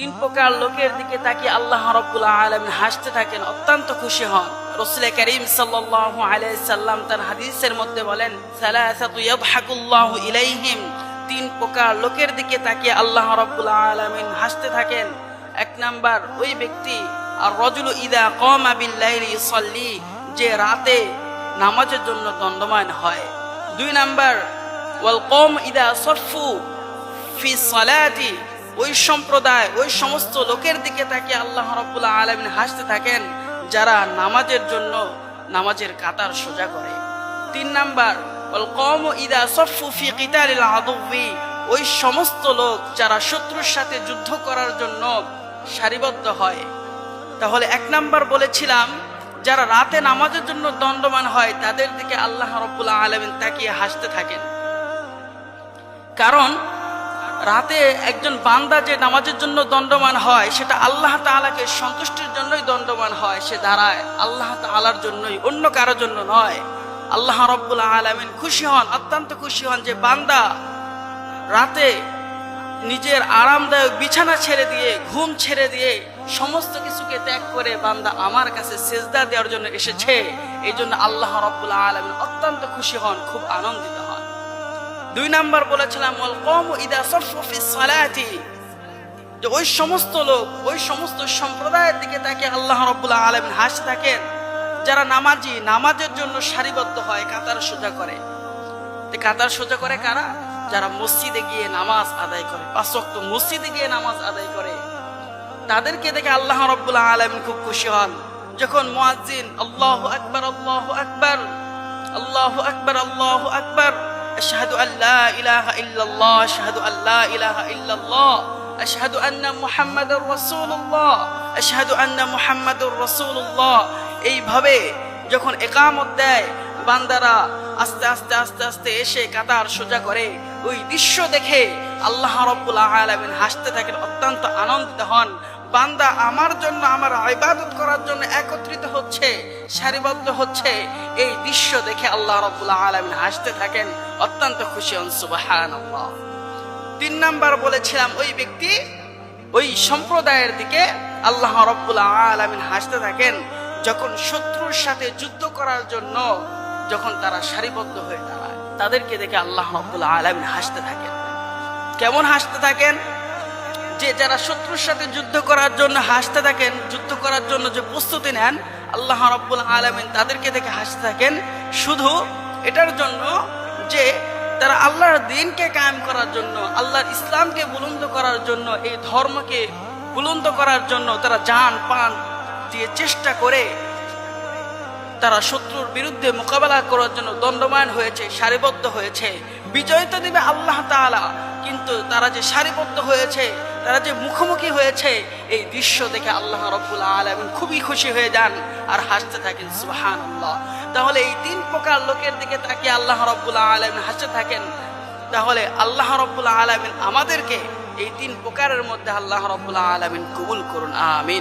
তিন প্রকার লোকের দিকে তাকিয়ে আল্লাহ রাব্বুল আলামিন হাসতে থাকেন, অত্যন্ত খুশি হন। রাসূল করিম সাল্লাল্লাহু আলাইহি সাল্লাম তার হাদিসের মধ্যে বলেন, সালাসাতু ইয়াদহাকুল্লাহু ইলাইহিম, তিন প্রকার লোকের দিকে তাকিয়ে আল্লাহ রাব্বুল আলামিন হাসতে থাকেন। এক নাম্বার ওই ব্যক্তি, আর রাজুলু ইযা কামা বিল লাইলি ইউসাল্লি, যে রাতে নামাজের জন্য দণ্ডায়মান হয়। দুই নাম্বার ওয়াল কওম ইযা সাফফু ফি সালাতি, ওই সম্প্রদায় ওই সমস্ত লোকের দিকে তাকিয়ে আল্লাহ রাব্বুল আলামিন হাসতে থাকেন যারা নামাজের জন্য নামাজের কাতার সোজা করে। তিন নাম্বার ওয়াল কওম ইযা সাফফু ফি কিতালিল আদুবি, ওই সমস্ত লোক যারা শত্রুর সাথে যুদ্ধ করার জন্য সারিবদ্ধ হয়। তাহলে এক নাম্বার বলেছিলাম, যারা রাতে নামাজের জন্য দণ্ডায়মান হয় তাদের দিকে আল্লাহ রাব্বুল আলামিন তাকিয়ে হাসতে থাকেন। কারণ রাতে একজন বান্দা যে নামাজের জন্য দণ্ডায়মান হয় সেটা আল্লাহ তাআলাকে সন্তুষ্টির জন্যই দণ্ডায়মান হয়, সে দাঁড়ায় আল্লাহ তাআলার জন্যই, অন্য কারোর জন্য নয়। আল্লাহ রাব্বুল আলামিন খুশি হন, অত্যন্ত খুশি হন যে বান্দা রাতে নিজের আরামদায়ক বিছানা ছেড়ে দিয়ে, ঘুম ছেড়ে দিয়ে, সমস্ত কিছুকে ত্যাগ করে বান্দা আমার কাছে সিজদা দেওয়ার জন্য এসেছে। এই জন্য আল্লাহ রাব্বুল আলামিন অত্যন্ত খুশি হন, খুব আনন্দিত হন। দুই নাম্বার বলেছিলাম ওয়াল কওম ইযা সাফফু ফিস সালাতি, যে ওই সমস্ত লোক ওই সমস্ত সম্প্রদায়ের দিকে তাকে আল্লাহ রাব্বুল আলামিন হাসতে থাকেন যারা নামাজি, নামাজের জন্য সারিবদ্ধ হয়, কাতার সোজা করে। কাতার সোজা করে কারা? যারা মসজিদে গিয়ে নামাজ আদায় করে, 5 ওয়াক্ত মসজিদে গিয়ে নামাজ আদায় করে, তাদেরকে দেখে আল্লাহ রাব্বুল আলামিন খুব খুশি হন। যখন মুয়াজ্জিন আল্লাহু আকবার আল্লাহু আকবার আল্লাহু আকবার আল্লাহু আকবার আশহাদু আল্লা ইলাহা ইল্লাল্লাহ আশহাদু আল্লা ইলাহা ইল্লাল্লাহ আশহাদু আন্না মুহাম্মাদুর রাসূলুল্লাহ আশহাদু আন্না মুহাম্মাদুর রাসূলুল্লাহ, এইভাবে যখন ইকামত দেয় বান্দারা আস্তে আস্তে আস্তে আস্তে এসে কাতার সোজা করে, ওই দৃশ্য দেখে আল্লাহ রাব্বুল আলামিন হাসতে থাকেন, অত্যন্ত আনন্দিত হন। বান্দা আমার জন্য, আমার ইবাদত করার জন্য একত্রিত হচ্ছে, সারিবদ্ধ হচ্ছে, এই দৃশ্য দেখে আল্লাহ রাব্বুল আলামিন হাসতে থাকেন, অত্যন্ত খুশি হন। সুবহানাল্লাহ। তিন নাম্বার বলেছিলাম ওই ব্যক্তি ওই সম্প্রদায়ের দিকে আল্লাহ রাব্বুল আলামিন হাসতে থাকেন যখন শত্রুর সাথে যুদ্ধ করার জন্য যখন তারা সারিবদ্ধ হয়ে দাঁড়ায়, তাদেরকে দেখে আল্লাহ রাব্বুল আলামিন হাসতে থাকেন। কেমন হাসতে থাকেন? যে যারা শত্রুর সাথে যুদ্ধ করার জন্য হাসতে থাকেন, যুদ্ধ করার জন্য যে প্রস্তুতি নেন, আল্লাহ রাব্বুল আলামিন তাদেরকে দেখে হাসতে থাকেন শুধু এটার জন্য যে তারা আল্লাহর দ্বীনকে কায়েম করার জন্য, আল্লাহর ইসলামকে বুলন্দ করার জন্য, এই ধর্মকে বুলন্দ করার জন্য তারা জান প্রাণ দিয়ে চেষ্টা করে তারা শত্রুর বিরুদ্ধে মোকাবেলা করার জন্য দণ্ডায়মান হয়েছে, সারিবদ্ধ হয়েছে। বিজয় তো দিবে আল্লাহ তাআলা, কিন্তু তারা যে সারিবদ্ধ হয়েছে, তারা যে মুখোমুখি হয়েছে, এই দৃশ্য দেখে আল্লাহ রাব্বুল আলামিন খুবই খুশি হয়ে যান আর হাসতে থাকেন। সুবহানাল্লাহ। তাহলে এই তিন প্রকার লোকের দিকে তাকিয়ে আল্লাহ রাব্বুল আলামিন হাসতে থাকেন। তাহলে আল্লাহ রাব্বুল আলামিন আমাদেরকে এই তিন প্রকারের মধ্যে আল্লাহ রাব্বুল আলামিন কবুল করুন, আমিন।